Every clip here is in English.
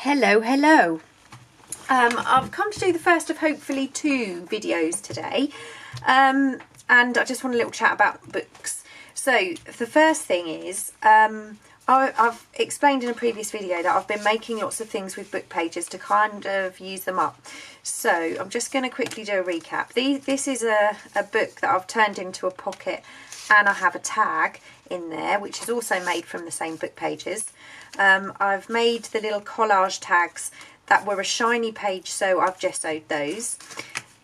Hello. I've come to do the first of hopefully 2 videos today, and I just want a little chat about books. So the first thing is, I've explained in a previous video that I've been making lots of things with book pages to kind of use them up. So I'm just going to quickly do a recap. This is a book that I've turned into a pocket, and I have a tag in there which is also made from the same book pages. I've made the little collage tags that were a shiny page, so I've gessoed those.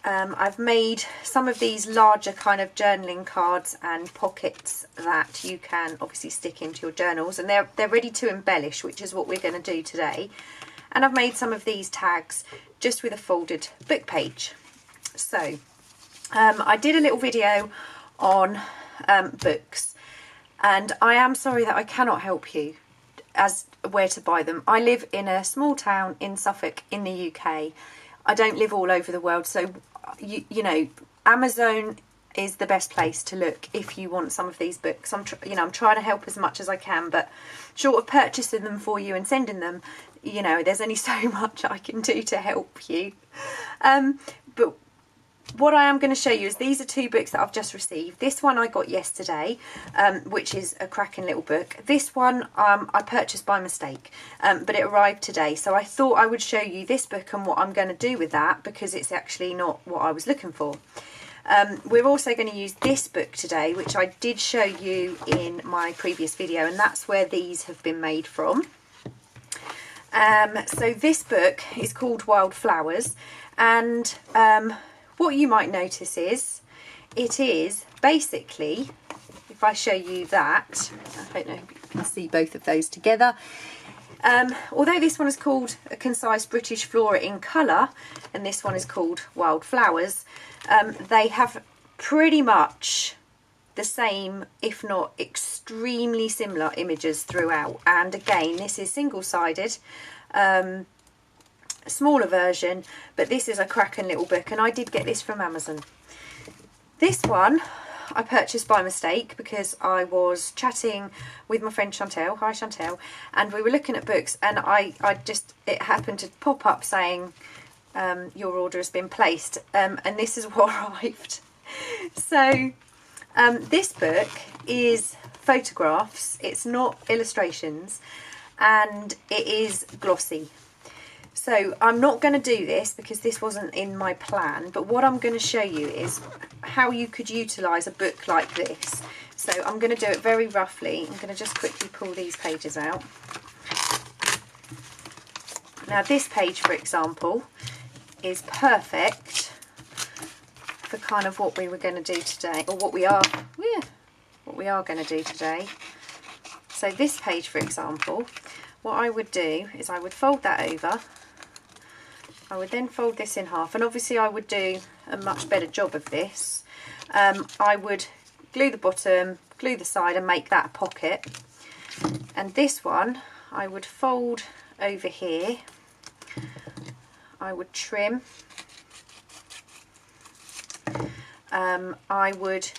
I've made some of these larger kind of journaling cards and pockets that you can obviously stick into your journals, and they're ready to embellish, which is what we're going to do today. And I've made some of these tags just with a folded book page. So I did a little video on books, and I am sorry that I cannot help you as where to buy them. I live in a small town in Suffolk in the UK. I don't live all over the world, so you know, Amazon is the best place to look if you want some of these books. I'm trying to help as much as I can, but short of purchasing them for you and sending them, you know, there's only so much I can do to help you. But what I am going to show you is these are 2 books that I've just received. This one I got yesterday, which is a cracking little book. This one I purchased by mistake, but it arrived today. So I thought I would show you this book and what I'm going to do with that, because it's actually not what I was looking for. We're also going to use this book today, which I did show you in my previous video, and that's where these have been made from. So this book is called Wild Flowers, and what you might notice is it is basically, if I show you that, I don't know if you can see both of those together. Although this one is called A Concise British Flora in Colour and this one is called Wild Flowers, they have pretty much the same, if not extremely similar, images throughout. And again, this is single-sided, a smaller version, but this is a cracking little book, and I did get this from Amazon. This one I purchased by mistake because I was chatting with my friend Chantel, hi Chantel, and we were looking at books, and it happened to pop up saying your order has been placed, and this is what arrived. So this book is photographs, it's not illustrations, and it is glossy. So I'm not going to do this because this wasn't in my plan, but what I'm going to show you is how you could utilise a book like this. So I'm going to do it very roughly. I'm going to just quickly pull these pages out. Now this page, for example, is perfect for kind of what we were going to do today, or what we are going to do today. So this page, for example, what I would do is I would fold that over. I would then fold this in half, and obviously I would do a much better job of this. I would glue the bottom, glue the side, and make that a pocket. And this one I would fold over here. I would trim. I would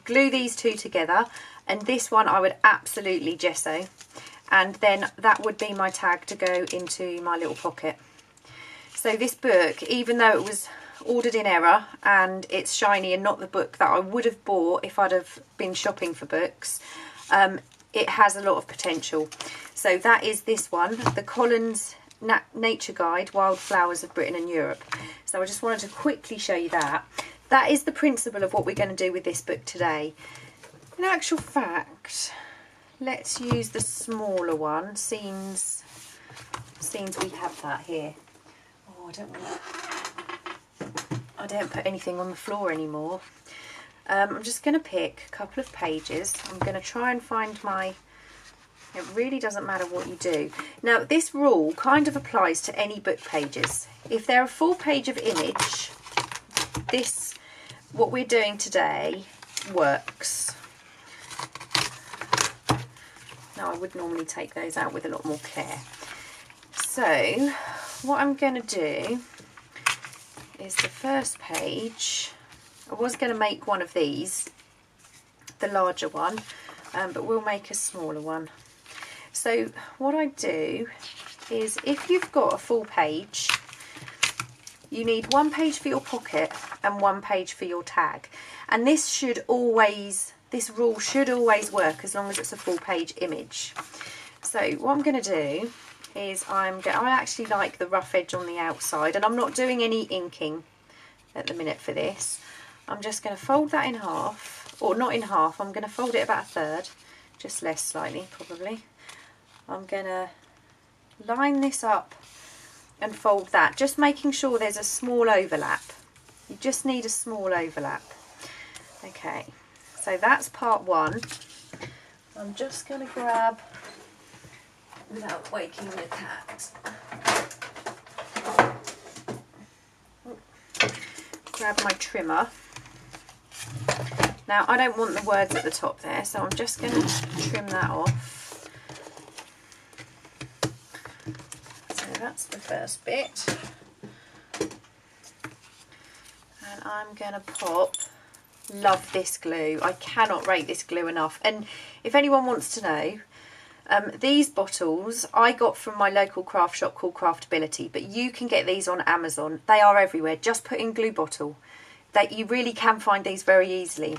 glue these 2 together, and this one I would absolutely gesso, and then that would be my tag to go into my little pocket. So this book, even though it was ordered in error and it's shiny and not the book that I would have bought if I'd have been shopping for books, it has a lot of potential. So that is this one, the Collins Nature Guide, Wild Flowers of Britain and Europe. So I just wanted to quickly show you that. That is the principle of what we're going to do with this book today. In actual fact, let's use the smaller one, Scenes we have that here. Oh, I don't put anything on the floor anymore. I'm just going to pick a couple of pages. I'm going to try and find it really doesn't matter what you do. Now this rule kind of applies to any book pages. If they're a full page of image, what we're doing today works. Now I would normally take those out with a lot more care. So what I'm going to do is the first page, I was going to make one of these, the larger one, but we'll make a smaller one. So what I do is if you've got a full page, you need 1 page for your pocket and 1 page for your tag. And this rule should always work as long as it's a full page image. So what I'm going to do is I actually like the rough edge on the outside, and I'm not doing any inking at the minute for this. I'm just going to fold that in half, or not in half, I'm going to fold it about a third, just less slightly probably. I'm going to line this up and fold that, just making sure there's a small overlap. You just need a small overlap. Okay, so that's part 1. I'm just going to grab, without waking the cat, grab my trimmer. Now I don't want the words at the top there, so I'm just going to trim that off. So that's the first bit. And I'm going to pop, love this glue. I cannot rate this glue enough. And if anyone wants to know, these bottles I got from my local craft shop called Craftability, but you can get these on Amazon. They are everywhere. Just put in glue bottle. You really can find these very easily.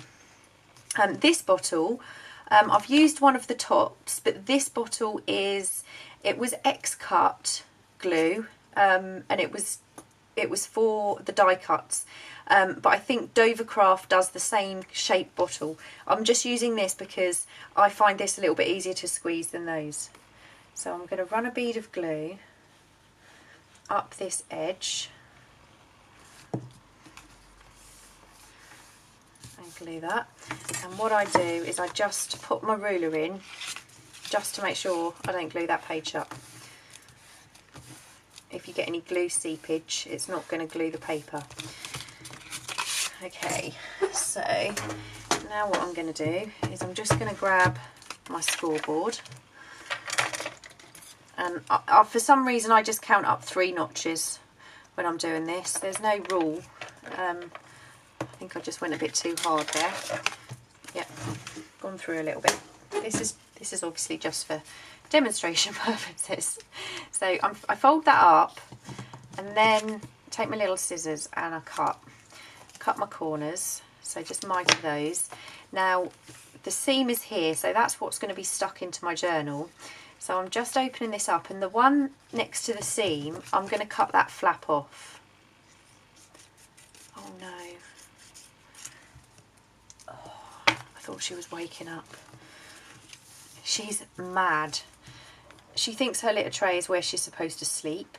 This bottle, I've used one of the tops, but this bottle it was X-cut glue, and it was for the die cuts. But I think Dovercraft does the same shape bottle. I'm just using this because I find this a little bit easier to squeeze than those. So I'm going to run a bead of glue up this edge and glue that. And what I do is I just put my ruler in just to make sure I don't glue that page up. If you get any glue seepage, it's not going to glue the paper. Okay, so now what I'm going to do is I'm just going to grab my scoreboard, and for some reason I just count up 3 notches when I'm doing this. There's no rule. I think I just went a bit too hard there. Yep, gone through a little bit. This is obviously just for demonstration purposes. So I fold that up and then take my little scissors and I cut my corners, so just mitre those. Now the seam is here, so that's what's going to be stuck into my journal. So I'm just opening this up, and the one next to the seam, I'm going to cut that flap off. Oh no. Oh, I thought she was waking up. She's mad. She thinks her litter tray is where she's supposed to sleep.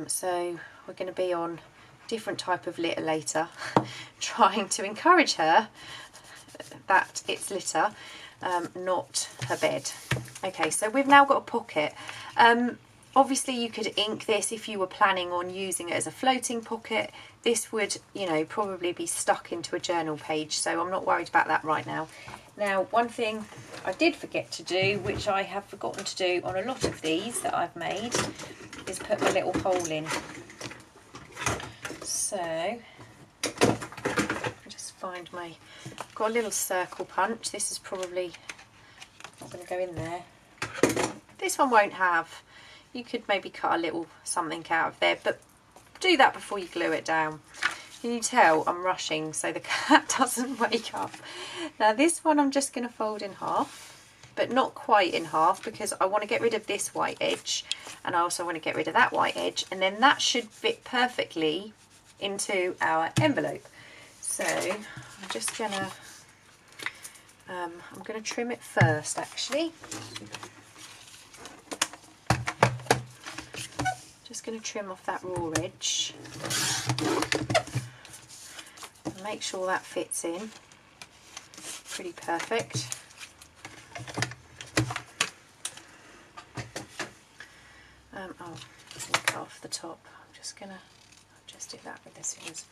So we're going to be on different type of litter later, trying to encourage her that it's litter, not her bed. Okay, so we've now got a pocket. Obviously you could ink this if you were planning on using it as a floating pocket. This would, you know, probably be stuck into a journal page, so I'm not worried about that right now. Now, one thing I did forget to do, which I have forgotten to do on a lot of these that I've made, is put my little hole in. So just find I've got a little circle punch. This is probably not going to go in there. This one won't have. You could maybe cut a little something out of there, but do that before you glue it down. Can you tell I'm rushing so the cat doesn't wake up? Now this one I'm just going to fold in half, but not quite in half, because I want to get rid of this white edge and I also want to get rid of that white edge, and then that should fit perfectly into our envelope. So I'm just gonna I'm gonna trim it first actually. Just gonna trim off that raw edge and make sure that fits in pretty perfect. Oh, cut off the top. I'm just gonna just do that with the scissors.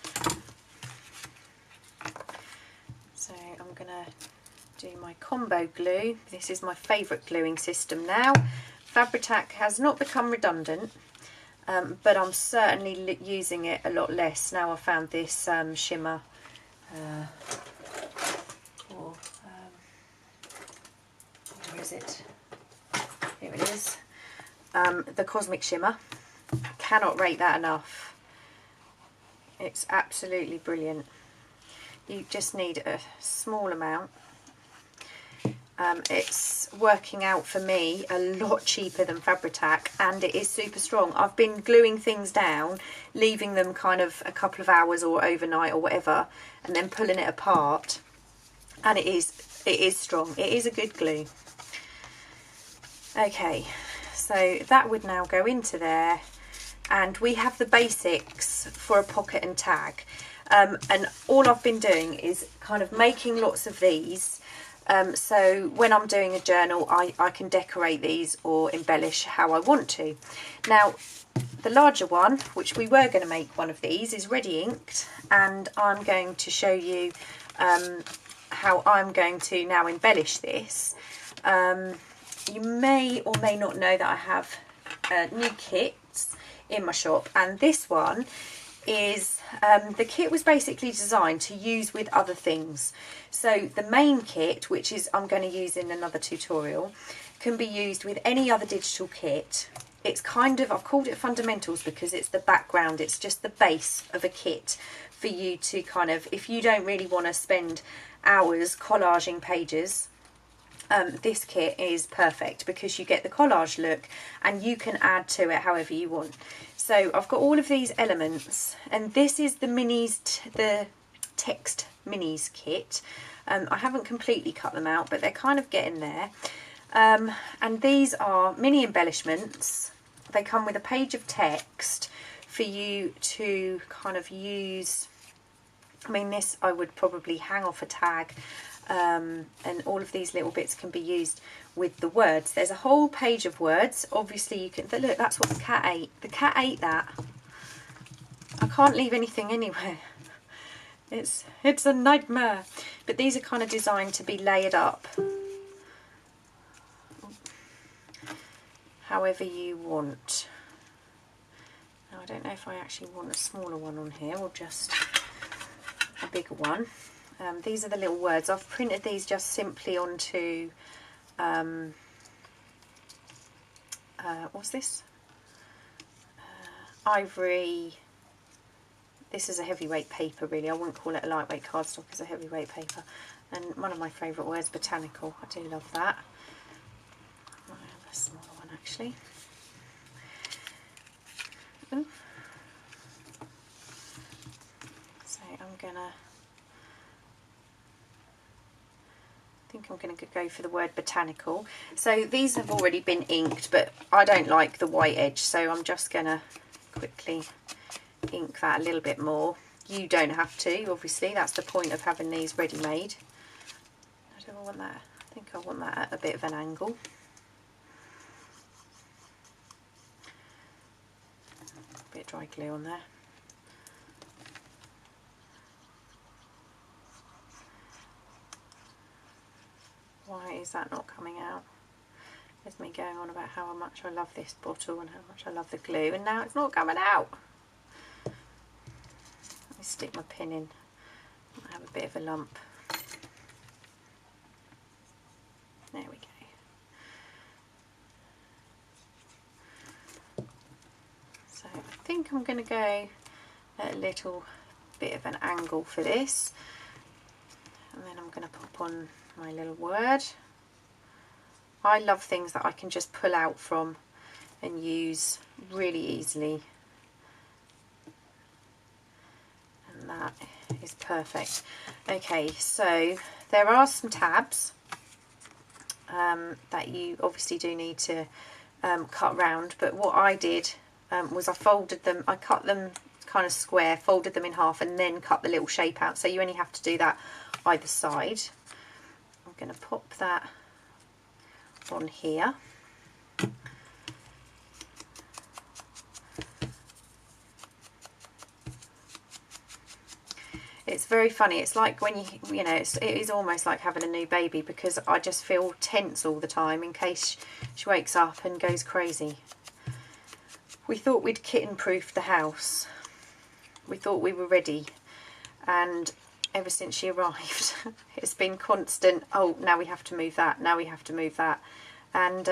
So I'm gonna do my combo glue. This is my favourite gluing system now. Fabri-Tac has not become redundant, but I'm certainly using it a lot less now. I found this shimmer where is it? Here it is. the Cosmic Shimmer. Cannot rate that enough. It's absolutely brilliant. You just need a small amount. It's working out for me a lot cheaper than Fabri-Tac, and it is super strong. I've been gluing things down, leaving them kind of a couple of hours or overnight or whatever, and then pulling it apart, and it is strong. It is a good glue. Okay, so that would now go into there, and we have the basics for a pocket and tag. And all I've been doing is kind of making lots of these. So when I'm doing a journal, I can decorate these or embellish how I want to. Now, the larger one, which we were going to make one of these, is ready inked, and I'm going to show you how I'm going to now embellish this. You may or may not know that I have new kits in my shop, and this one is the kit was basically designed to use with other things. So the main kit, which is I'm going to use in another tutorial, can be used with any other digital kit. It's kind of, I've called it fundamentals because it's the background, it's just the base of a kit for you to kind of, if you don't really want to spend hours collaging pages, this kit is perfect because you get the collage look and you can add to it however you want. So I've got all of these elements, and this is the minis, the text minis kit. I haven't completely cut them out, but they're kind of getting there. And these are mini embellishments. They come with a page of text for you to kind of use. I mean, this I would probably hang off a tag, and all of these little bits can be used with the words. There's a whole page of words. Obviously you can look, that's what the cat ate. The cat ate that. I can't leave anything anywhere. It's a nightmare. But these are kind of designed to be layered up however you want. Now, I don't know if I actually want a smaller one on here or just a bigger one. These are the little words. I've printed these just simply onto what's this? Ivory. This is a heavyweight paper, really. I wouldn't call it a lightweight cardstock, it's a heavyweight paper. And one of my favourite words, botanical. I do love that. I might have a smaller one actually. Ooh. So I'm gonna, I think I'm going to go for the word botanical. So these have already been inked, but I don't like the white edge, so I'm just going to quickly ink that a little bit more. You don't have to, obviously. That's the point of having these ready-made. I don't want that. I think I want that at a bit of an angle. A bit of dry glue on there. Why is that not coming out? There's me going on about how much I love this bottle and how much I love the glue, and now it's not coming out. Let me stick my pin in. I have a bit of a lump. There we go. So I think I'm going to go at a little bit of an angle for this, and then I'm going to pop on my little word. I love things that I can just pull out from and use really easily, and that is perfect. Okay, so there are some tabs that you obviously do need to cut round, but what I did was I folded them, I cut them kind of square, folded them in half, and then cut the little shape out, so you only have to do that either side. I'm going to pop that on here. It's very funny. It's like when you know, it is almost like having a new baby, because I just feel tense all the time in case she wakes up and goes crazy. We thought we'd kitten-proofed the house. We thought we were ready, and ever since she arrived, it's been constant, oh, now we have to move that, now we have to move that. And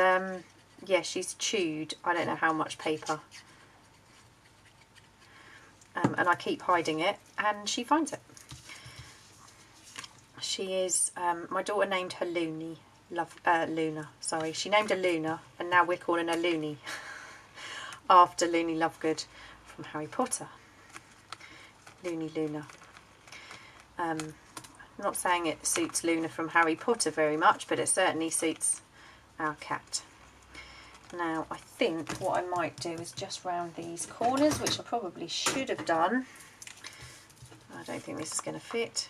yeah, she's chewed I don't know how much paper. And I keep hiding it, and she finds it. She is, my daughter named her Luna, sorry. She named her Luna, and now we're calling her Looney, after Looney Lovegood from Harry Potter. Looney Luna. I'm not saying it suits Luna from Harry Potter very much, but it certainly suits our cat. Now, I think what I might do is just round these corners, which I probably should have done. I don't think this is going to fit.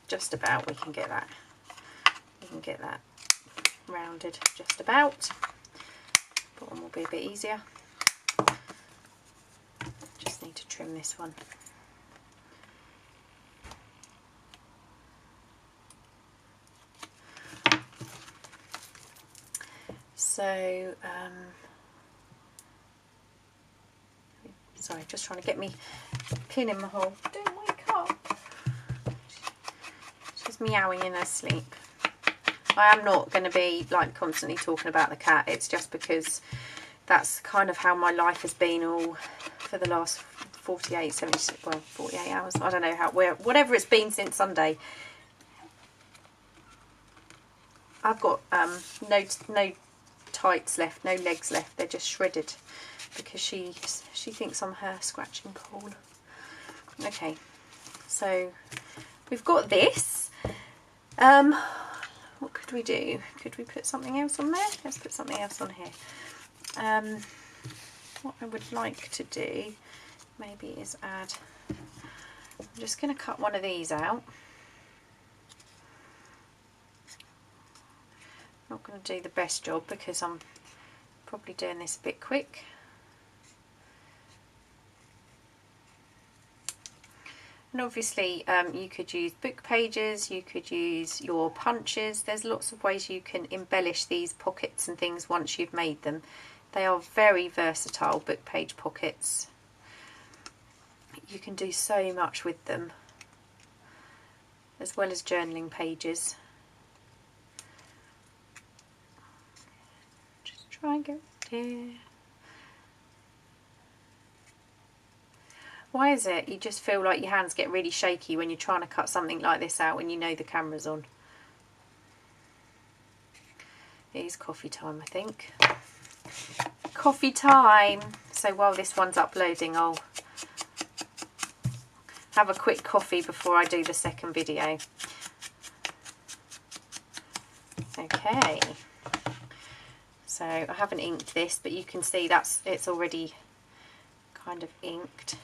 Just about, we can get that. We can get that rounded just about. Bottom will be a bit easier. Just need to trim this one. So, sorry, just trying to get me pin in my hole. Don't wake up. She's meowing in her sleep. I am not going to be like constantly talking about the cat. It's just because that's kind of how my life has been all for the last 48, 76, well, 48 hours. I don't know how, whatever it's been since Sunday. I've got no tights left, no legs left. They're just shredded because she thinks I'm her scratching pool. Okay, so we've got this. What could we do? Could we put something else on there? Let's put something else on here. What I would like to do maybe is add, I'm just going to cut one of these out. Not going to do the best job because I'm probably doing this a bit quick. And obviously you could use book pages, you could use your punches. There's lots of ways you can embellish these pockets and things once you've made them. They are very versatile, book page pockets. You can do so much with them, as well as journaling pages. Try and get there. Why is it you just feel like your hands get really shaky when you're trying to cut something like this out when you know the camera's on? It is coffee time, I think. Coffee time! So while this one's uploading, I'll have a quick coffee before I do the second video. Okay. So I haven't inked this, but you can see it's already kind of inked.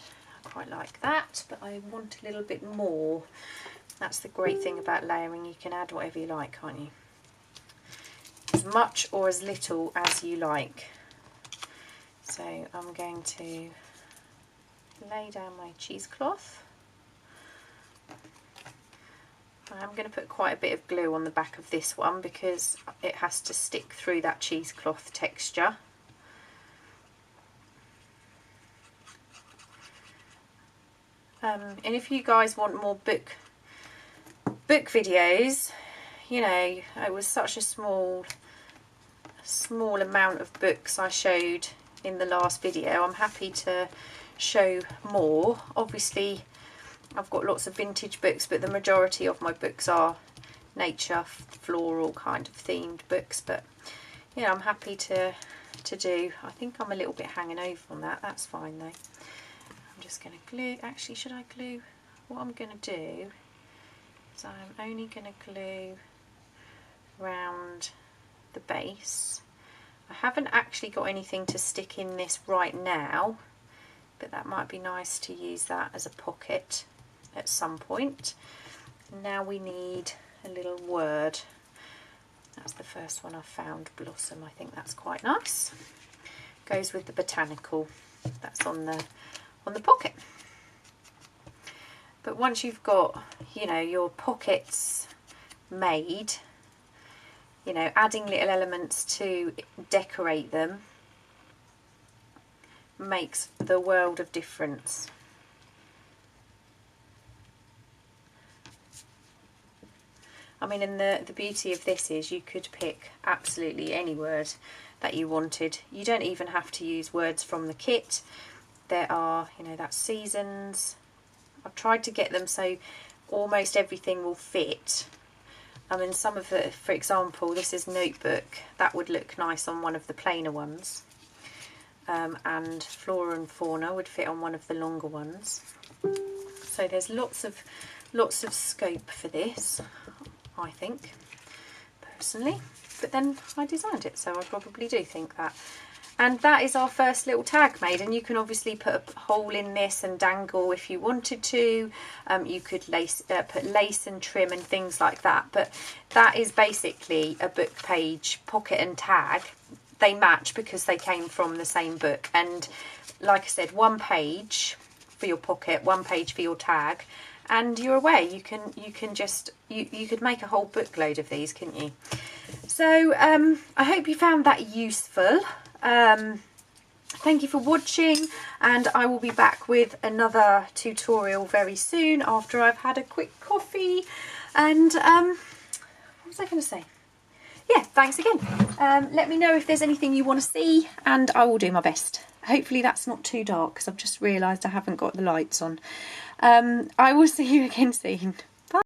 I quite like that, but I want a little bit more. That's the great thing about layering. You can add whatever you like, can't you? As much or as little as you like. So I'm going to lay down my cheesecloth. I'm going to put quite a bit of glue on the back of this one because it has to stick through that cheesecloth texture. And if you guys want more book videos, you know, it was such a small amount of books I showed in the last video. I'm happy to show more. Obviously I've got lots of vintage books, but the majority of my books are nature, floral kind of themed books. But you know, I'm happy to do. I think I'm a little bit hanging over on that. That's fine though. I'm just going to glue. Actually, should I glue? What I'm going to do is I'm only going to glue round the base. I haven't actually got anything to stick in this right now, but that might be nice to use that as a pocket at some point. Now we need a little word. That's the first one I found, Blossom. I think that's quite nice. Goes with the botanical. That's on the pocket. But once you've got, you know, your pockets made, you know, adding little elements to decorate them makes the world of difference. I mean, and the beauty of this is you could pick absolutely any word that you wanted. You don't even have to use words from the kit. There are, you know, that's seasons. I've tried to get them so almost everything will fit. I mean, some of the, for example, this is notebook. That would look nice on one of the plainer ones. And flora and fauna would fit on one of the longer ones. So there's lots of scope for this, I think, personally. But then I designed it, so I probably do think that. And that is our first little tag made, and you can obviously put a hole in this and dangle if you wanted to. You could put lace and trim and things like that, but that is basically a book page pocket and tag. They match because they came from the same book, and like I said, one page for your pocket, one page for your tag, and you're away. You can just you could make a whole book load of these, couldn't you? So I hope you found that useful. Thank you for watching, and I will be back with another tutorial very soon after I've had a quick coffee. And what was I going to say? Yeah, thanks again. Let me know if there's anything you want to see, and I will do my best. Hopefully that's not too dark, because I've just realised I haven't got the lights on. I will see you again soon.